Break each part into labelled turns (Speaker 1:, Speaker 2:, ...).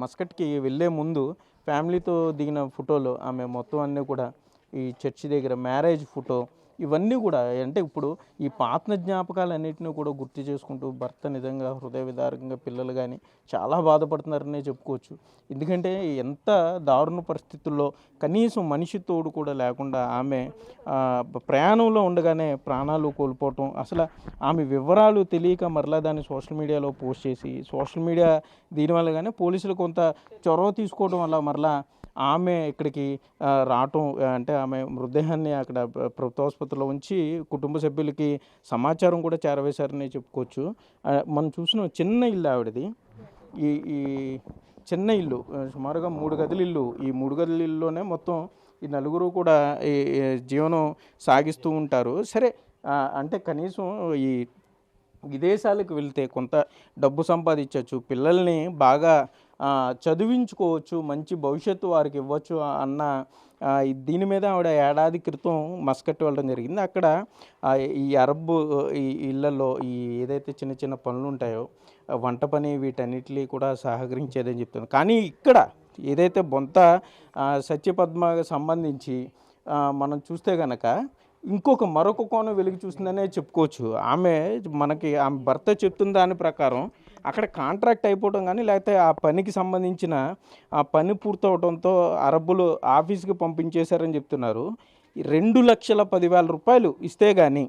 Speaker 1: మస్కట్కి వెళ్ళే ముందు ఫ్యామిలీతో దిగిన ఫోటోలు ఆమె మొత్తం అన్నీ కూడా ఈ చర్చి దగ్గర మ్యారేజ్ ఫోటో ఇవన్నీ కూడా అంటే ఇప్పుడు ఈ పాత జ్ఞాపకాలన్నింటినీ కూడా గుర్తు చేసుకుంటూ భర్త నిజంగా హృదయ విదారకంగా పిల్లలు కానీ చాలా బాధపడుతున్నారనే చెప్పుకోవచ్చు. ఎందుకంటే ఎంత దారుణ పరిస్థితుల్లో కనీసం మనిషి తోడు కూడా లేకుండా ఆమె ప్రయాణంలో ఉండగానే ప్రాణాలు కోల్పోవటం, అసలు ఆమె వివరాలు తెలియక మరలా దాన్ని సోషల్ మీడియాలో పోస్ట్ చేసి సోషల్ మీడియా దీనివల్ల కానీ పోలీసులు కొంత చొరవ తీసుకోవడం వల్ల మరలా ఆమె ఇక్కడికి రావటం, అంటే ఆమె మృతదేహాన్ని అక్కడ ప్రభుత్వ ఆసుపత్రిలో ఉంచి కుటుంబ సభ్యులకి సమాచారం కూడా చేరవేశారని చెప్పుకోవచ్చు. మనం చూసిన చిన్న ఇల్లు ఆవిడది. ఈ ఈ చిన్న ఇల్లు సుమారుగా 3 గదుల ఇల్లు. ఈ 3 గదుల ఇల్లులోనే మొత్తం ఈ నలుగురు కూడా ఈ జీవనం సాగిస్తూ ఉంటారు. సరే, అంటే కనీసం ఈ విదేశాలకు వెళ్తే కొంత డబ్బు సంపాదించవచ్చు, పిల్లల్ని బాగా చదివించుకోవచ్చు, మంచి భవిష్యత్తు వారికి ఇవ్వచ్చు అన్న దీని మీద ఆవిడ ఏడాది క్రితం మస్కట్ వెళ్ళడం జరిగింది. అక్కడ ఈ అరబ్ ఈ ఇళ్లలో ఈ ఏదైతే చిన్న చిన్న పనులు ఉంటాయో వంట పని వీటన్నిటిని కూడా సహకరించేదని చెప్తుంది. కానీ ఇక్కడ ఏదైతే బొంత సత్యపద్మకు సంబంధించి మనం చూస్తే కనుక మరొక కోణం వెలికి చూసిందనే చెప్పుకోవచ్చు. ఆమె భర్త చెప్తున్న దాని ప్రకారం అక్కడ కాంట్రాక్ట్ అయిపోవడం కానీ లేకపోతే ఆ పనికి సంబంధించిన ఆ పని పూర్తవడంతో అరబ్బులు ఆఫీస్కి పంపించేశారని చెప్తున్నారు. 2,10,000 రూపాయలు ఇస్తే కానీ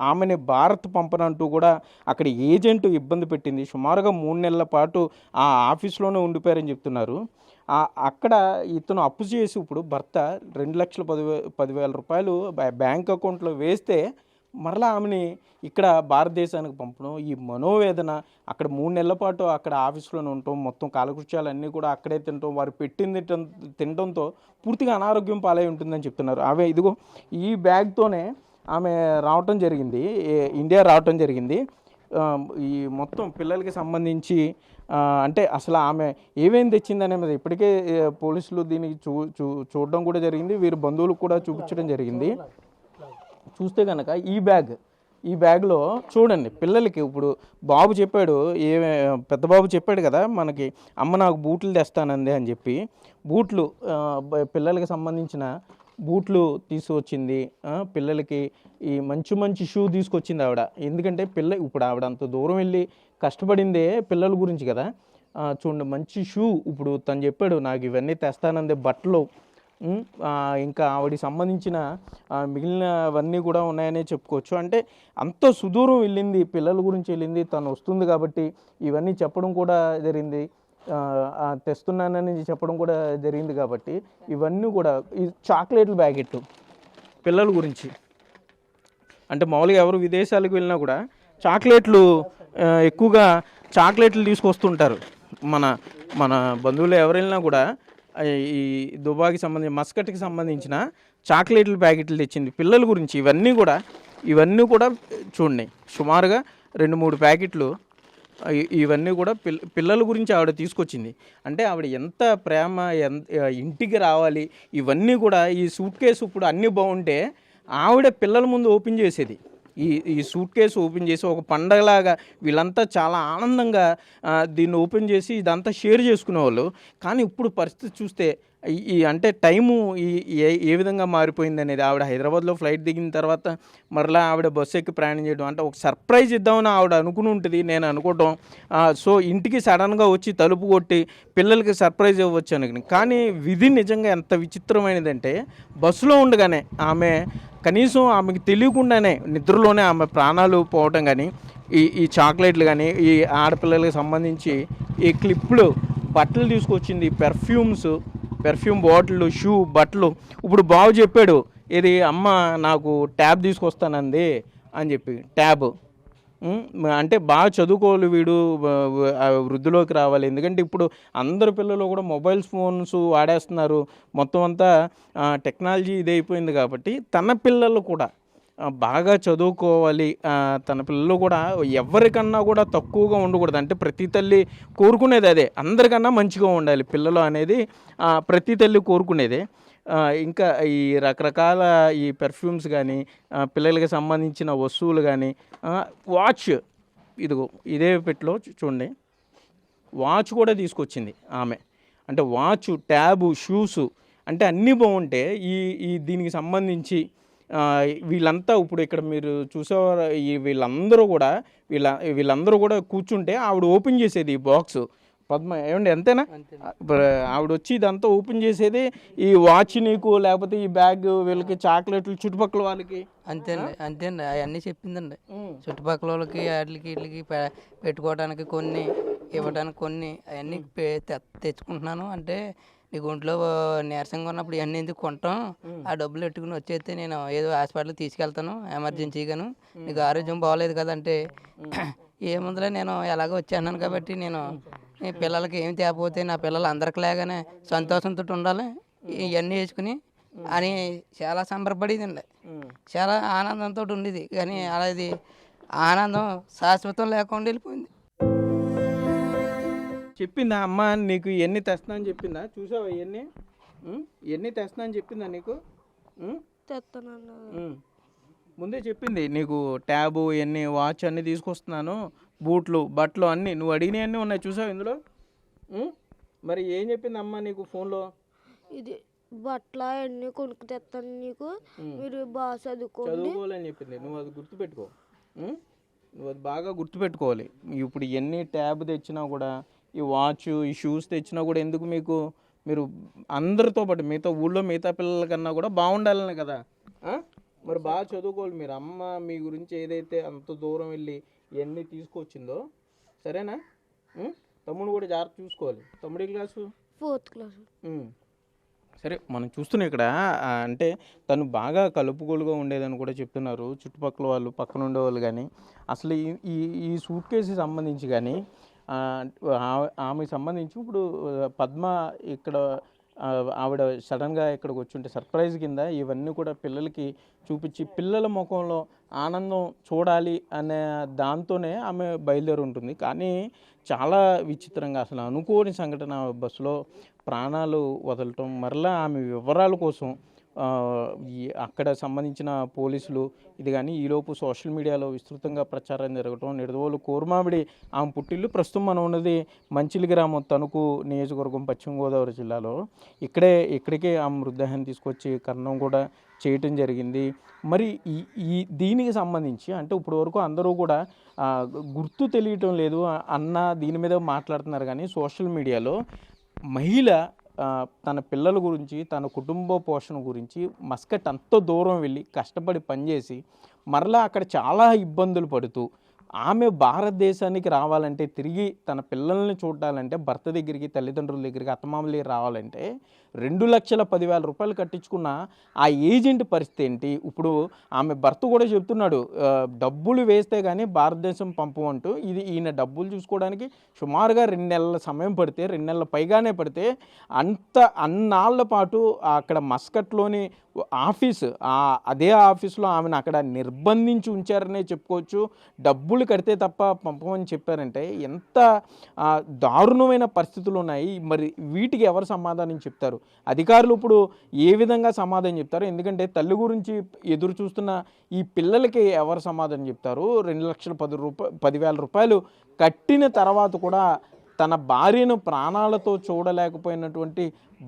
Speaker 1: ఆమెని భారత్ పంపనంటూ కూడా అక్కడ ఏజెంట్ ఇబ్బంది పెట్టింది. సుమారుగా 3 నెలల పాటు ఆ ఆఫీస్లోనే ఉండిపోయారని చెప్తున్నారు. అక్కడ ఇతను అప్పు చేసి ఇప్పుడు భర్త 2,10,000 రూపాయలు బ్యాంక్ అకౌంట్లో వేస్తే మరలా ఆమెని ఇక్కడ భారతదేశానికి పంపడం, ఈ మనోవేదన, అక్కడ 3 నెలల పాటు అక్కడ ఆఫీస్లోనే ఉండటం, మొత్తం కాలకృత్యాలన్నీ కూడా అక్కడే తినటం, వారు పెట్టింది తినడంతో పూర్తిగా అనారోగ్యం పాలై ఉంటుందని చెప్తున్నారు. ఆమె ఇదిగో ఈ బ్యాగ్తోనే ఆమె రావటం జరిగింది, ఇండియా రావటం జరిగింది. ఈ మొత్తం పిల్లలకి సంబంధించి అంటే అసలు ఆమె ఏమేమి తెచ్చిందనే మీద ఇప్పటికే పోలీసులు దీనికి చూడడం కూడా జరిగింది, వీరి బంధువులకు కూడా చూపించడం జరిగింది. చూస్తే కనుక ఈ బ్యాగ్లో చూడండి, పిల్లలకి ఇప్పుడు బాబు చెప్పాడు, పెద్ద బాబు చెప్పాడు కదా మనకి, అమ్మ నాకు బూట్లు తెస్తానంది అని చెప్పి, బూట్లు పిల్లలకి సంబంధించిన బూట్లు తీసుకొచ్చింది. పిల్లలకి ఈ మంచి షూ తీసుకొచ్చింది ఆవిడ. ఎందుకంటే ఇప్పుడు ఆవిడ అంత దూరం వెళ్ళి కష్టపడిందే పిల్లల గురించి కదా. చూడండి, మంచి షూ, ఇప్పుడు తను చెప్పాడు నాకు ఇవన్నీ తెస్తానందే, బట్టలు, ఇంకా ఆవిడకి సంబంధించిన మిగిలినవన్నీ కూడా ఉన్నాయనే చెప్పుకోవచ్చు. అంటే అంత సుదూరం వెళ్ళింది, పిల్లల గురించి వెళ్ళింది, తను వస్తుంది కాబట్టి ఇవన్నీ చెప్పడం కూడా జరిగింది, తెస్తున్నానని చెప్పడం కూడా జరిగింది కాబట్టి ఇవన్నీ కూడా ఈ చాక్లెట్ల ప్యాకెట్ పిల్లల గురించి. అంటే మామూలుగా ఎవరు విదేశాలకు వెళ్ళినా కూడా చాక్లెట్లు ఎక్కువగా చాక్లెట్లు తీసుకొస్తుంటారు. మన బంధువులు ఎవరు వెళ్ళినా కూడా ఈ దుబాయ్కి సంబంధించి మస్కట్కి సంబంధించిన చాక్లెట్ల ప్యాకెట్లు తెచ్చింది పిల్లల గురించి. ఇవన్నీ కూడా చూడండి, సుమారుగా 2-3 ప్యాకెట్లు ఇవన్నీ కూడా పిల్లల గురించి ఆవిడ తీసుకొచ్చింది. అంటే ఆవిడ ఎంత ప్రేమ, ఇంటికి రావాలి, ఇవన్నీ కూడా ఈ సూట్ కేసు ఇప్పుడు అన్నీ బాగుంటే ఆవిడ పిల్లల ముందు ఓపెన్ చేసేది. ఈ సూట్ కేసు ఓపెన్ చేసి ఒక పండగలాగా వీళ్ళంతా చాలా ఆనందంగా దీన్ని ఓపెన్ చేసి ఇదంతా షేర్ చేసుకునేవాళ్ళు. కానీ ఇప్పుడు పరిస్థితి చూస్తే అంటే టైము ఏ విధంగా మారిపోయింది అనేది, ఆవిడ హైదరాబాద్లో ఫ్లైట్ దిగిన తర్వాత మరలా ఆవిడ బస్సు ఎక్కి ప్రయాణం చేయడం, అంటే ఒక సర్ప్రైజ్ ఇద్దామని ఆవిడ అనుకుని ఉంటుంది, నేను అనుకోవటం. సో ఇంటికి సడన్గా వచ్చి తలుపు కొట్టి పిల్లలకి సర్ప్రైజ్ ఇవ్వచ్చు అనుకుని, కానీ విధి నిజంగా ఎంత విచిత్రమైనదంటే బస్సులో ఉండగానే ఆమె కనీసం ఆమెకు తెలియకుండానే నిద్రలోనే ఆమె ప్రాణాలు పోవటం కానీ, ఈ చాక్లెట్లు కానీ, ఈ ఆడపిల్లలకి సంబంధించి ఈ క్లిప్లు, బట్టలు తీసుకొచ్చింది, పెర్ఫ్యూమ్ బాటిళ్ళు, షూ, బట్టలు. ఇప్పుడు బాబు చెప్పాడు, ఇది అమ్మ నాకు ట్యాబ్ తీసుకొస్తానంది అని చెప్పి. ట్యాబ్ అంటే బాగా చదువుకోవాలి వీడు, వృద్ధిలోకి రావాలి. ఎందుకంటే ఇప్పుడు అందరు పిల్లలు కూడా ఫోన్స్ వాడేస్తున్నారు, మొత్తం అంతా టెక్నాలజీ ఇదైపోయింది కాబట్టి తన పిల్లలు కూడా బాగా చదువుకోవాలి, తన పిల్లలు కూడా ఎవరికన్నా కూడా తక్కువగా ఉండకూడదు. అంటే ప్రతి తల్లి కోరుకునేది అదే, అందరికన్నా మంచిగా ఉండాలి పిల్లలు అనేది ప్రతి తల్లి కోరుకునేదే. ఇంకా ఈ రకరకాల ఈ పెర్ఫ్యూమ్స్ కానీ, పిల్లలకి సంబంధించిన వస్తువులు కానీ, వాచ్, ఇదిగో ఇదే పెట్టిలో చూడండి వాచ్ కూడా తీసుకొచ్చింది ఆమె. అంటే వాచ్, ట్యాబు, షూసు అంటే అన్నీ బాగుంటే ఈ దీనికి సంబంధించి వీళ్ళంతా ఇప్పుడు ఇక్కడ మీరు చూసేవారు వీళ్ళందరూ కూడా కూర్చుంటే ఆవిడ ఓపెన్ చేసేది ఈ బాక్స్. పద్మ ఏమండి ఎంతేనా? ఆవిడ వచ్చి ఇదంతా ఓపెన్ చేసేది ఈ వాచ్ నీకు, లేకపోతే ఈ బ్యాగ్ వీళ్ళకి, చాక్లెట్లు చుట్టుపక్కల వాళ్ళకి.
Speaker 2: అంతేండి అవన్నీ చెప్పిందండి. చుట్టుపక్కల వాళ్ళకి వీటికి పెట్టుకోవడానికి కొన్ని, ఇవ్వడానికి కొన్ని, అవన్నీ తెచ్చుకుంటున్నాను. అంటే నీకు ఒంట్లో నీరసంగా ఉన్నప్పుడు ఇవన్నీ ఎందుకు కొంటాం, ఆ డబ్బులు పెట్టుకుని వచ్చేస్తే నేను ఏదో హాస్పిటల్కి తీసుకెళ్తాను ఎమర్జెన్సీగాను, నీకు ఆరోగ్యం బాగోలేదు కదంటే ఏముందిలే నేను ఎలాగో వచ్చాను కాబట్టి నేను ఈ పిల్లలకి ఏమి తేకపోతే నా పిల్లలు అందరికి లేగానే సంతోషంతో ఉండాలి ఇవన్నీ వేసుకుని అని చాలా సంబరపడేదండి. చాలా ఆనందంతో ఉండేది. కానీ అలాది ఆనందం శాశ్వతం లేకుండా వెళ్ళిపోయింది.
Speaker 1: చెప్పిందా అమ్మ నీకు ఇవన్నీ తెస్తున్నా అని చెప్పిందా? చూసావా ఇవన్నీ తెస్తున్నా అని చెప్పిందా నీకు? ముందే చెప్పింది నీకు ట్యాబు, ఇవన్నీ, వాచ్ అన్నీ తీసుకొస్తున్నాను, బూట్లు, బట్టలు అన్నీ నువ్వు అడిగినవన్నీ ఉన్నాయి. చూసావు ఇందులో? మరి ఏం చెప్పింది అమ్మ నీకు ఫోన్లో?
Speaker 3: ఇది బట్టలు అన్నీ కొనుక్కు తెస్తాను నీకు, మీరు బాగా
Speaker 1: చదువుకోవాలని చెప్పింది. నువ్వు అది గుర్తుపెట్టుకో. నువ్వు అది బాగా గుర్తుపెట్టుకోవాలి. ఇప్పుడు ఎన్ని ట్యాబ్ తెచ్చినా కూడా, ఈ వాచ్, ఈ షూస్ తెచ్చినా కూడా ఎందుకు మీకు? మీరు అందరితో పాటు ఊళ్ళో మిగతా పిల్లల కన్నా కూడా బాగుండాలని కదా. మరి బాగా చదువుకోవాలి మీరు. అమ్మ మీ గురించి ఏదైతే అంత దూరం వెళ్ళి ఇవన్నీ తీసుకొచ్చిందో, సరేనా? తమ్ముడు కూడా జాగ్రత్త చూసుకోవాలి. తమ్ముడి క్లాసు
Speaker 3: 4th క్లాస్.
Speaker 1: సరే, మనం చూస్తున్నాం ఇక్కడ అంటే తను బాగా కలుపుగోలుగా ఉండేదని కూడా చెప్తున్నారు చుట్టుపక్కల వాళ్ళు, పక్కన ఉండేవాళ్ళు. కానీ అసలు ఈ సూట్ కేసుకి సంబంధించి కానీ ఆమెకు సంబంధించి ఇప్పుడు పద్మ ఇక్కడ ఆవిడ సడన్గా ఇక్కడికి వచ్చుంటే సర్ప్రైజ్ కింద ఇవన్నీ కూడా పిల్లలకి చూపించి పిల్లల ముఖంలో ఆనందం చూడాలి అనే దాంతోనే ఆమె బయలుదేరి ఉంటుంది. కానీ చాలా విచిత్రంగా అసలు అనుకోని సంఘటన, బస్సులో ప్రాణాలు వదలటం, మరలా ఆమె వివరాల కోసం అక్కడ సంబంధించిన పోలీసులు ఇది కానీ ఈలోపు సోషల్ మీడియాలో విస్తృతంగా ప్రచారం జరగటం. నిడదవోలు కోరమామిడి ఆమె పుట్టిల్లు. ప్రస్తుతం మనం ఉన్నది మంచిలి గ్రామం, తణుకు నియోజకవర్గం, పశ్చిమ గోదావరి జిల్లాలో. ఇక్కడికే ఆమె మృతదేహాన్ని తీసుకొచ్చి కర్ణం కూడా చేయటం జరిగింది. మరి దీనికి సంబంధించి అంటే ఇప్పటి వరకు అందరూ కూడా గుర్తు తెలియటం లేదు అన్న దీని మీద మాట్లాడుతున్నారు. కానీ సోషల్ మీడియాలో మహిళ తన పిల్లల గురించి, తన కుటుంబ పోషణ గురించి మస్కట్ అంత దూరం వెళ్ళి కష్టపడి పనిచేసి మరలా అక్కడ చాలా ఇబ్బందులు పడుతూ ఆమె భారతదేశానికి రావాలంటే, తిరిగి తన పిల్లల్ని చూడాలంటే, భర్త దగ్గరికి, తల్లిదండ్రుల దగ్గరికి, అత్తమామల దగ్గరికి రావాలంటే 2,10,000 రూపాయలు కట్టించుకున్న ఆ ఏజెంట్ పరిస్థితి ఏంటి? ఇప్పుడు ఆమె భర్త కూడా చెప్తున్నాడు, డబ్బులు వేస్తే కానీ భారతదేశం పంపమంటూ. ఈయన డబ్బులు చూసుకోవడానికి సుమారుగా 2 నెలల సమయం పడితే, 2 నెలల పైగానే పడితే, అన్నాళ్ల పాటు అక్కడ మస్కట్లోని అదే ఆఫీసులో ఆమెను అక్కడ నిర్బంధించి ఉంచారనే చెప్పుకోవచ్చు. డబ్బులు కడితే తప్ప పంపమని చెప్పారంటే ఎంత దారుణమైన పరిస్థితులు ఉన్నాయి. మరి వీటికి ఎవరు సమాధానం చెప్తారు? అధికారులు ఇప్పుడు ఏ విధంగా సమాధానం చెప్తారు? ఎందుకంటే తల్లి గురించి ఎదురు చూస్తున్న ఈ పిల్లలకి ఎవరు సమాధానం చెప్తారు? 2,10,000 రూపాయలు కట్టిన తర్వాత కూడా తన భార్యను ప్రాణాలతో చూడలేకపోయినటువంటి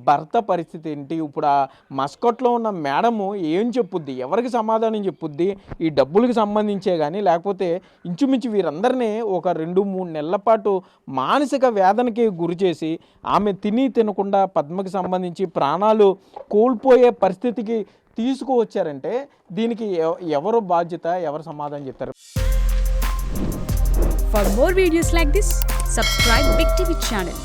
Speaker 1: భర్త పరిస్థితి ఏంటి? ఇప్పుడు ఆ మస్కట్లో ఉన్న మేడము ఏం చెప్పుద్ది? ఎవరికి సమాధానం చెప్పుద్ది? ఈ డబ్బులకు సంబంధించే కానీ, లేకపోతే ఇంచుమించు వీరందరినీ ఒక 2-3 నెలల పాటు మానసిక వేదనకి గురి చేసి ఆమె తినకుండా పద్మకి సంబంధించి ప్రాణాలు కోల్పోయే పరిస్థితికి తీసుకువచ్చారంటే దీనికి ఎవరు బాధ్యత? ఎవరు సమాధానం చెప్తారు?
Speaker 4: For more videos like this, subscribe Big TV channel.